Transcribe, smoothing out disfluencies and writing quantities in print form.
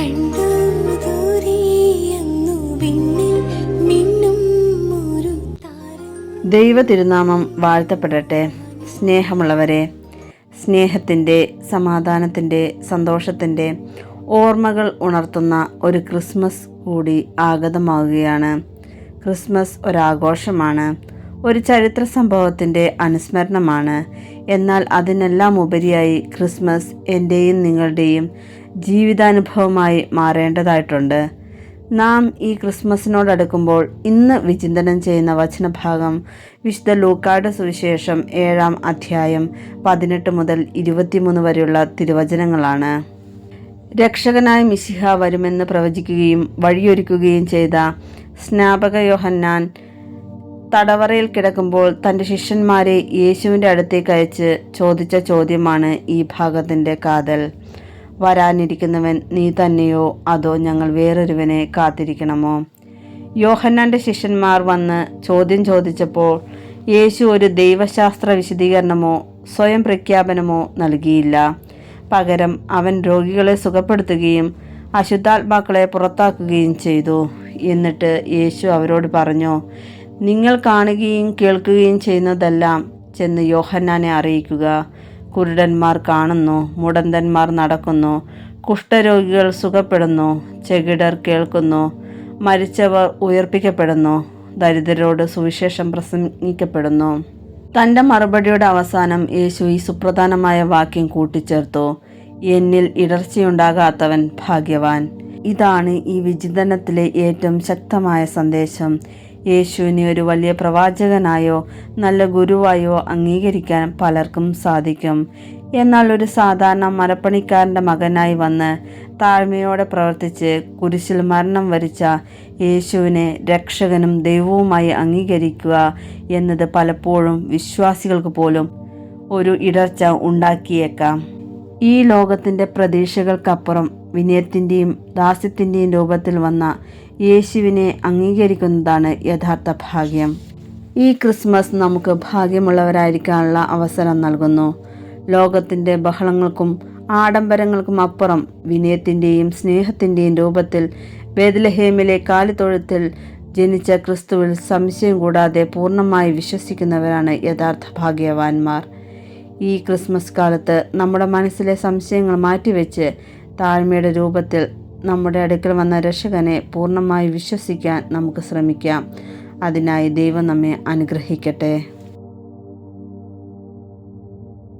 കണ്ടു ദൂരെയങ്ങു വിണ്ണിൽ മിന്നും ഒരു താരം. ദൈവ തിരുനാമം വാഴ്ത്തപ്പെടട്ടെ. സ്നേഹമുള്ളവരെ, സ്നേഹത്തിൻ്റെ, സമാധാനത്തിൻ്റെ, സന്തോഷത്തിൻ്റെ ഓർമ്മകൾ ഉണർത്തുന്ന ഒരു ക്രിസ്മസ് കൂടി ആഗതമാവുകയാണ്. ക്രിസ്മസ് ഒരാഘോഷമാണ്, ഒരു ചരിത്ര സംഭവത്തിൻ്റെ അനുസ്മരണമാണ്. എന്നാൽ അതിനെല്ലാം ഉപരിയായി ക്രിസ്മസ് എൻ്റെയും നിങ്ങളുടെയും ജീവിതാനുഭവമായി മാറേണ്ടതായിട്ടുണ്ട്. നാം ഈ ക്രിസ്മസിനോടടുക്കുമ്പോൾ ഇന്ന് വിചിന്തനം ചെയ്യുന്ന വചനഭാഗം വിശുദ്ധ ലൂക്കായുടെ സുവിശേഷം 7-ാം അധ്യായം 18 മുതൽ 23 വരെയുള്ള തിരുവചനങ്ങളാണ്. രക്ഷകനായ മിശിഹ വരുമെന്ന് പ്രവചിക്കുകയും വഴിയൊരുക്കുകയും ചെയ്ത സ്നാപക യോഹന്നാൻ തടവറയിൽ കിടക്കുമ്പോൾ തൻ്റെ ശിഷ്യന്മാരെ യേശുവിൻ്റെ അടുത്തേക്ക് അയച്ച് ചോദിച്ച ചോദ്യമാണ് ഈ ഭാഗത്തിൻ്റെ കാതൽ. വരാനിരിക്കുന്നവൻ നീ തന്നെയോ, അതോ ഞങ്ങൾ വേറൊരുവനെ കാത്തിരിക്കണമോ? യോഹന്നാൻ്റെ ശിഷ്യന്മാർ വന്ന് ചോദ്യം ചോദിച്ചപ്പോൾ യേശു ഒരു ദൈവശാസ്ത്ര വിശദീകരണമോ സ്വയം പ്രഖ്യാപനമോ നൽകിയില്ല. പകരം അവൻ രോഗികളെ സുഖപ്പെടുത്തുകയും അശുദ്ധാത്മാക്കളെ പുറത്താക്കുകയും ചെയ്തു. എന്നിട്ട് യേശു അവരോട് പറഞ്ഞു, നിങ്ങൾ കാണുകയും കേൾക്കുകയും ചെയ്യുന്നതെല്ലാം ചെന്ന് യോഹന്നാനെ അറിയിക്കുക. കുരുടന്മാർ കാണുന്നു, മുടന്തന്മാർ നടക്കുന്നു, കുഷ്ഠരോഗികൾ സുഖപ്പെടുന്നു, ചെകിടർ കേൾക്കുന്നു, മരിച്ചവർ ഉയർപ്പിക്കപ്പെടുന്നു, ദരിദ്രരോട് സുവിശേഷം പ്രസംഗിക്കപ്പെടുന്നു. തൻ്റെ മറുപടിയുടെ അവസാനം യേശു ഈ സുപ്രധാനമായ വാക്യം കൂട്ടിച്ചേർത്തു, എന്നിൽ ഇടർച്ചയുണ്ടാകാത്തവൻ ഭാഗ്യവാൻ. ഇതാണ് ഈ വിചിന്തനത്തിലെ ഏറ്റവും ശക്തമായ സന്ദേശം. യേശുവിനെ ഒരു വലിയ പ്രവാചകനായോ നല്ല ഗുരുവായോ അംഗീകരിക്കാൻ പലർക്കും സാധിക്കും. എന്നാൽ ഒരു സാധാരണ മരപ്പണിക്കാരൻ്റെ മകനായി വന്ന് താഴ്മയോടെ പ്രവർത്തിച്ച് കുരിശിൽ മരണം വരിച്ച യേശുവിനെ രക്ഷകനും ദൈവവുമായി അംഗീകരിക്കുക എന്നത് പലപ്പോഴും വിശ്വാസികൾക്ക് പോലും ഒരു ഇടർച്ച ഉണ്ടാക്കിയേക്കാം. ഈ ലോകത്തിൻ്റെ പ്രതീക്ഷകൾക്കപ്പുറം വിനയത്തിൻ്റെയും ദാസ്യത്തിൻ്റെയും രൂപത്തിൽ വന്ന യേശുവിനെ അംഗീകരിക്കുന്നതാണ് യഥാർത്ഥ ഭാഗ്യം. ഈ ക്രിസ്മസ് നമുക്ക് ഭാഗ്യമുള്ളവരായിരിക്കാനുള്ള അവസരം നൽകുന്നു. ലോകത്തിൻ്റെ ബഹളങ്ങൾക്കും ആഡംബരങ്ങൾക്കും അപ്പുറം വിനയത്തിൻ്റെയും സ്നേഹത്തിൻ്റെയും രൂപത്തിൽ ബേത്ലഹേമിലെ കാലിത്തൊഴുത്തിൽ ജനിച്ച ക്രിസ്തുവിൽ സംശയം കൂടാതെ പൂർണ്ണമായി വിശ്വസിക്കുന്നവരാണ് യഥാർത്ഥ ഭാഗ്യവാന്മാർ. ഈ ക്രിസ്മസ് കാലത്ത് നമ്മുടെ മനസ്സിലെ സംശയങ്ങൾ മാറ്റിവെച്ച് താഴ്മയുടെ രൂപത്തിൽ നമ്മുടെ അടുക്കൽ വന്ന രക്ഷകനെ പൂർണ്ണമായി വിശ്വസിക്കാൻ നമുക്ക് ശ്രമിക്കാം. അതിനായി ദൈവം നമ്മെ അനുഗ്രഹിക്കട്ടെ.